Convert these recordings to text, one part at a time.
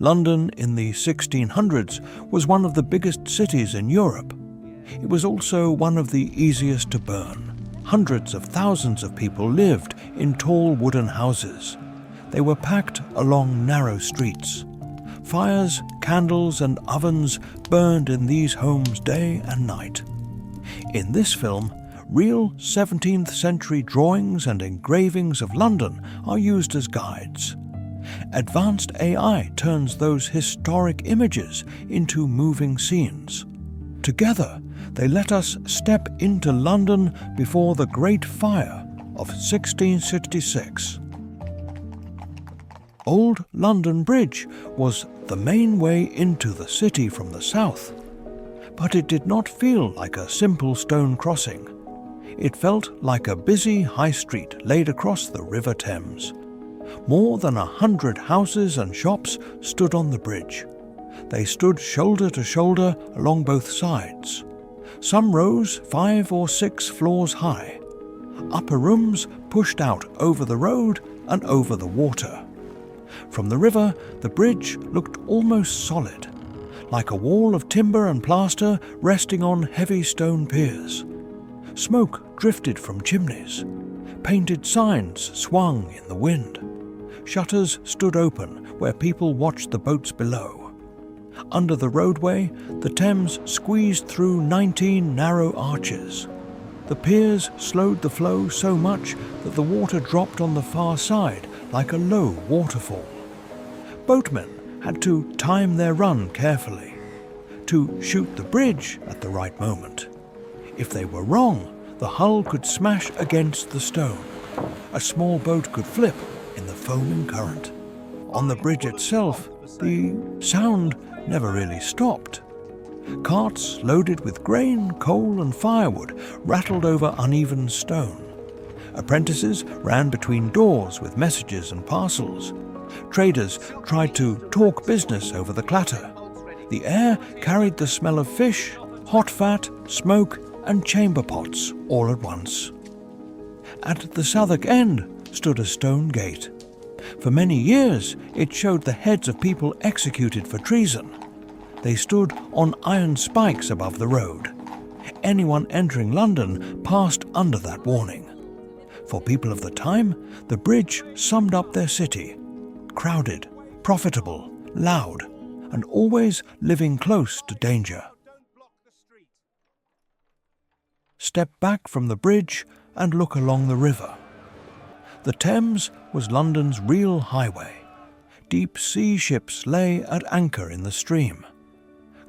London in the 1600s was one of the biggest cities in Europe. It was also one of the easiest to burn. Hundreds of thousands of people lived in tall wooden houses. They were packed along narrow streets. Fires, candles and ovens burned in these homes day and night. In this film, real 17th century drawings and engravings of London are used as guides. Advanced AI turns those historic images into moving scenes. Together, they let us step into London before the Great Fire of 1666. Old London Bridge was the main way into the city from the south, but it did not feel like a simple stone crossing. It felt like a busy high street laid across the River Thames. More than 100 houses and shops stood on the bridge. They stood shoulder to shoulder along both sides. Some rose 5 or 6 floors high. Upper rooms pushed out over the road and over the water. From the river, the bridge looked almost solid, like a wall of timber and plaster resting on heavy stone piers. Smoke drifted from chimneys. Painted signs swung in the wind. Shutters stood open where people watched the boats below. Under the roadway, the Thames squeezed through 19 narrow arches. The piers slowed the flow so much that the water dropped on the far side like a low waterfall. Boatmen had to time their run carefully, to shoot the bridge at the right moment. If they were wrong, the hull could smash against the stone. A small boat could flip in the foaming current. On the bridge itself, the sound never really stopped. Carts loaded with grain, coal and firewood rattled over uneven stone. Apprentices ran between doors with messages and parcels. Traders tried to talk business over the clatter. The air carried the smell of fish, hot fat, smoke and chamber pots all at once. At the Southwark end stood a stone gate. For many years it showed the heads of people executed for treason. They stood on iron spikes above the road. Anyone entering London passed under that warning. For people of the time, the bridge summed up their city: crowded, profitable, loud, and always living close to danger. Step back from the bridge and look along the river. The Thames was London's real highway. Deep sea ships lay at anchor in the stream.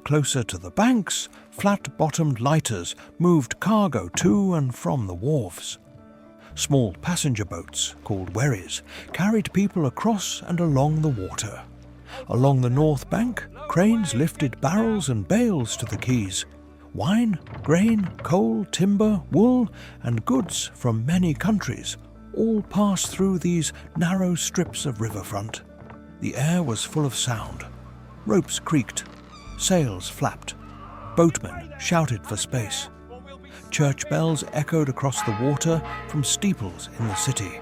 Closer to the banks, flat-bottomed lighters moved cargo to and from the wharves. Small passenger boats, called wherries, carried people across and along the water. Along the north bank, cranes lifted barrels and bales to the quays. Wine, grain, coal, timber, wool, and goods from many countries all passed through these narrow strips of riverfront. The air was full of sound. Ropes creaked, sails flapped, boatmen shouted for space. Church bells echoed across the water from steeples in the city.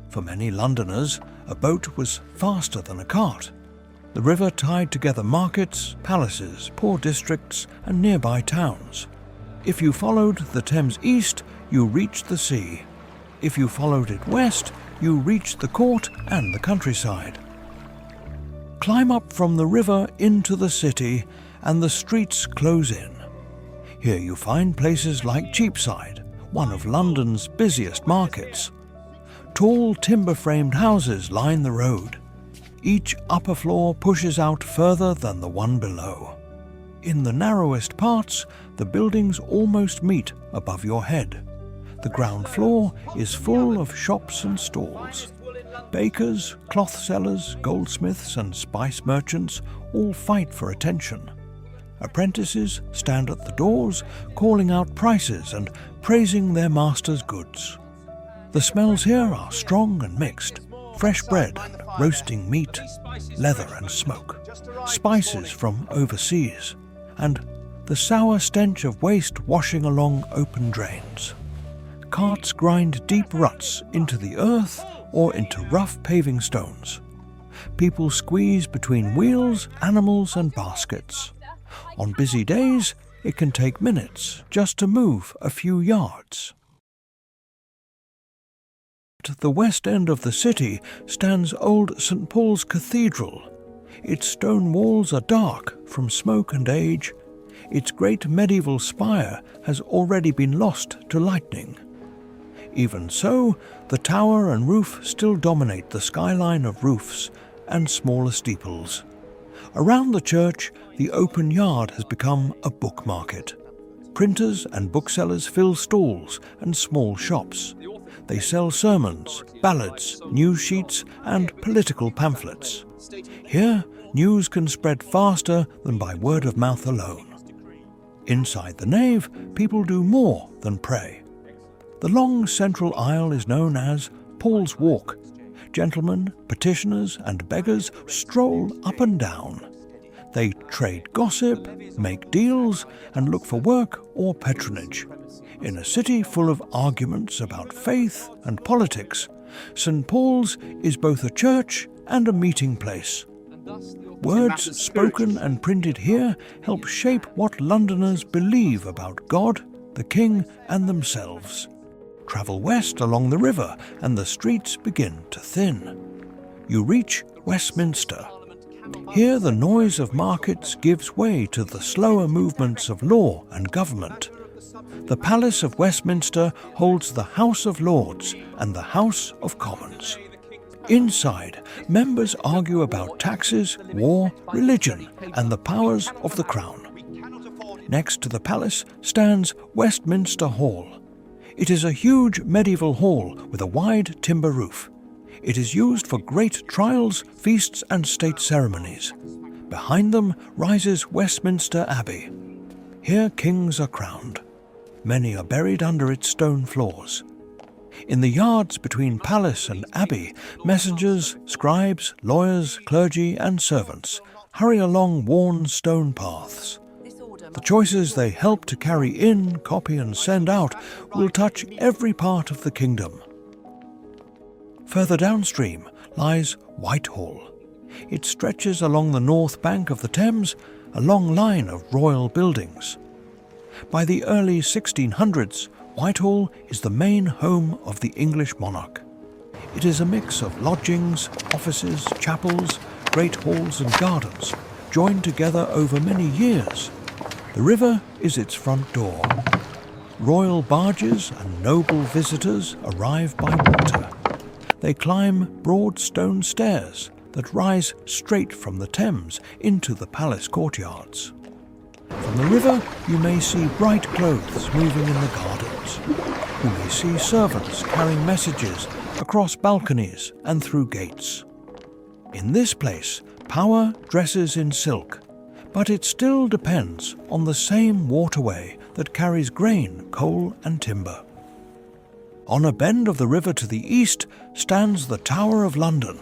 For many Londoners, a boat was faster than a cart. The river tied together markets, palaces, poor districts, and nearby towns. If you followed the Thames east, you reached the sea. If you followed it west, you reached the court and the countryside. Climb up from the river into the city, and the streets close in. Here you find places like Cheapside, one of London's busiest markets. Tall timber-framed houses line the road. Each upper floor pushes out further than the one below. In the narrowest parts, the buildings almost meet above your head. The ground floor is full of shops and stalls. Bakers, cloth sellers, goldsmiths and spice merchants all fight for attention. Apprentices stand at the doors, calling out prices and praising their master's goods. The smells here are strong and mixed: fresh bread and roasting meat, leather and smoke, spices from overseas, and the sour stench of waste washing along open drains. Carts grind deep ruts into the earth or into rough paving stones. People squeeze between wheels, animals and baskets. On busy days, it can take minutes just to move a few yards. At the west end of the city stands old St. Paul's Cathedral. Its stone walls are dark from smoke and age. Its great medieval spire has already been lost to lightning. Even so, the tower and roof still dominate the skyline of roofs and smaller steeples. Around the church, the open yard has become a book market. Printers and booksellers fill stalls and small shops. They sell sermons, ballads, news sheets and political pamphlets. Here, news can spread faster than by word of mouth alone. Inside the nave, people do more than pray. The long central aisle is known as Paul's Walk. Gentlemen, petitioners and beggars stroll up and down. They trade gossip, make deals and look for work or patronage. In a city full of arguments about faith and politics, St. Paul's is both a church and a meeting place. Words spoken and printed here help shape what Londoners believe about God, the King and themselves. Travel west along the river and the streets begin to thin. You reach Westminster. Here the noise of markets gives way to the slower movements of law and government. The Palace of Westminster holds the House of Lords and the House of Commons. Inside, members argue about taxes, war, religion, and the powers of the Crown. Next to the palace stands Westminster Hall. It is a huge medieval hall with a wide timber roof. It is used for great trials, feasts, and state ceremonies. Behind them rises Westminster Abbey. Here kings are crowned. Many are buried under its stone floors. In the yards between palace and abbey, messengers, scribes, lawyers, clergy and servants hurry along worn stone paths. The choices they help to carry in, copy and send out will touch every part of the kingdom. Further downstream lies Whitehall. It stretches along the north bank of the Thames, a long line of royal buildings. By the early 1600s, Whitehall is the main home of the English monarch. It is a mix of lodgings, offices, chapels, great halls and gardens, joined together over many years. The river is its front door. Royal barges and noble visitors arrive by water. They climb broad stone stairs that rise straight from the Thames into the palace courtyards. From the river, you may see bright clothes moving in the gardens. You may see servants carrying messages across balconies and through gates. In this place, power dresses in silk, but it still depends on the same waterway that carries grain, coal and timber. On a bend of the river to the east stands the Tower of London.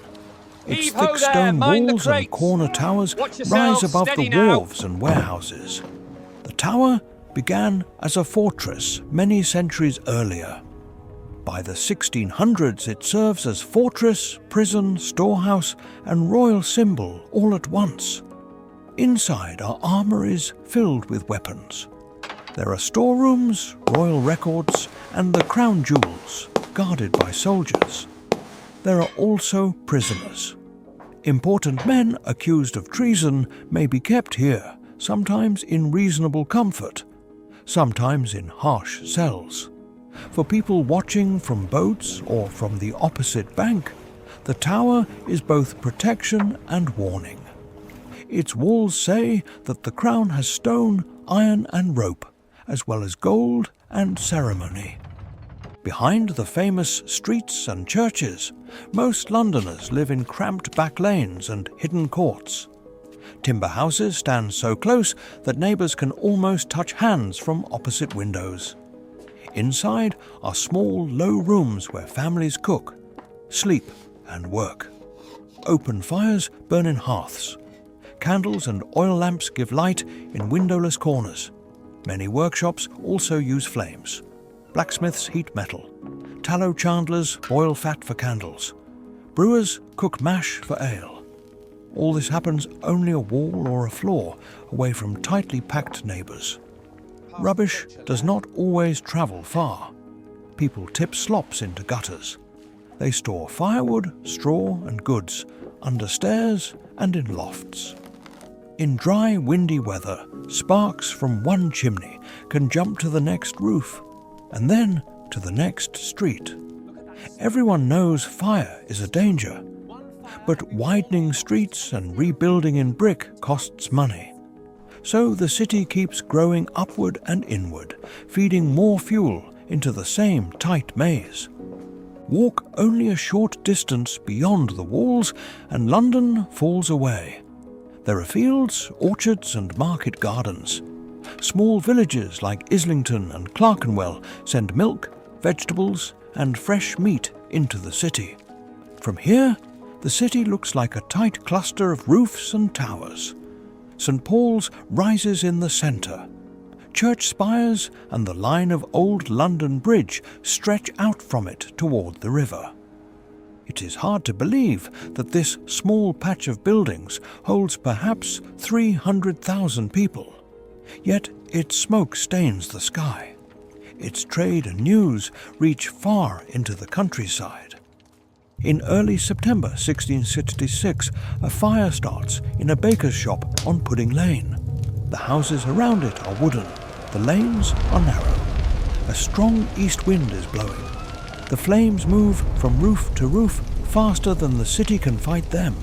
Its thick stone walls and corner towers rise above the wharves and warehouses. The tower began as a fortress many centuries earlier. By the 1600s it serves as fortress, prison, storehouse and royal symbol all at once. Inside are armories filled with weapons. There are storerooms, royal records and the crown jewels guarded by soldiers. There are also prisoners. Important men accused of treason may be kept here, sometimes in reasonable comfort, sometimes in harsh cells. For people watching from boats or from the opposite bank, the tower is both protection and warning. Its walls say that the crown has stone, iron and rope, as well as gold and ceremony. Behind the famous streets and churches, most Londoners live in cramped back lanes and hidden courts. Timber houses stand so close that neighbours can almost touch hands from opposite windows. Inside are small, low rooms where families cook, sleep and work. Open fires burn in hearths. Candles and oil lamps give light in windowless corners. Many workshops also use flames. Blacksmiths heat metal. Tallow chandlers boil fat for candles. Brewers cook mash for ale. All this happens only a wall or a floor away from tightly packed neighbours. Rubbish does not always travel far. People tip slops into gutters. They store firewood, straw and goods under stairs and in lofts. In dry, windy weather, sparks from one chimney can jump to the next roof, and then to the next street. Everyone knows fire is a danger, but widening streets and rebuilding in brick costs money. So the city keeps growing upward and inward, feeding more fuel into the same tight maze. Walk only a short distance beyond the walls and London falls away. There are fields, orchards and market gardens. Small villages like Islington and Clerkenwell send milk, vegetables and fresh meat into the city. From here, the city looks like a tight cluster of roofs and towers. St. Paul's rises in the centre. Church spires and the line of Old London Bridge stretch out from it toward the river. It is hard to believe that this small patch of buildings holds perhaps 300,000 people. Yet its smoke stains the sky. Its trade and news reach far into the countryside. In early September 1666, a fire starts in a baker's shop on Pudding Lane. The houses around it are wooden. The lanes are narrow. A strong east wind is blowing. The flames move from roof to roof faster than the city can fight them.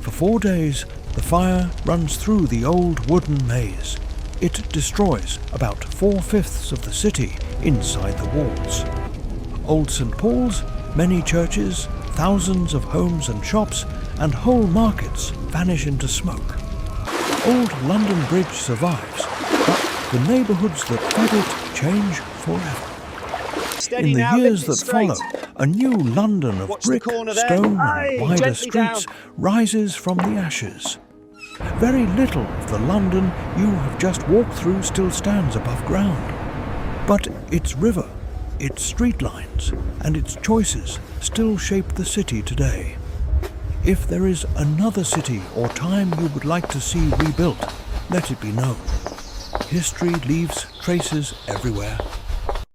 For 4 days, the fire runs through the old wooden maze. It destroys about 4/5 of the city inside the walls. Old St. Paul's, many churches, thousands of homes and shops, and whole markets vanish into smoke. Old London Bridge survives, but the neighbourhoods that fed it change forever. In the years that follow, a new London of brick, stone and wider streets rises from the ashes. Very little of the London you have just walked through still stands above ground. But its river, its street lines and its choices still shape the city today. If there is another city or time you would like to see rebuilt, let it be known. History leaves traces everywhere,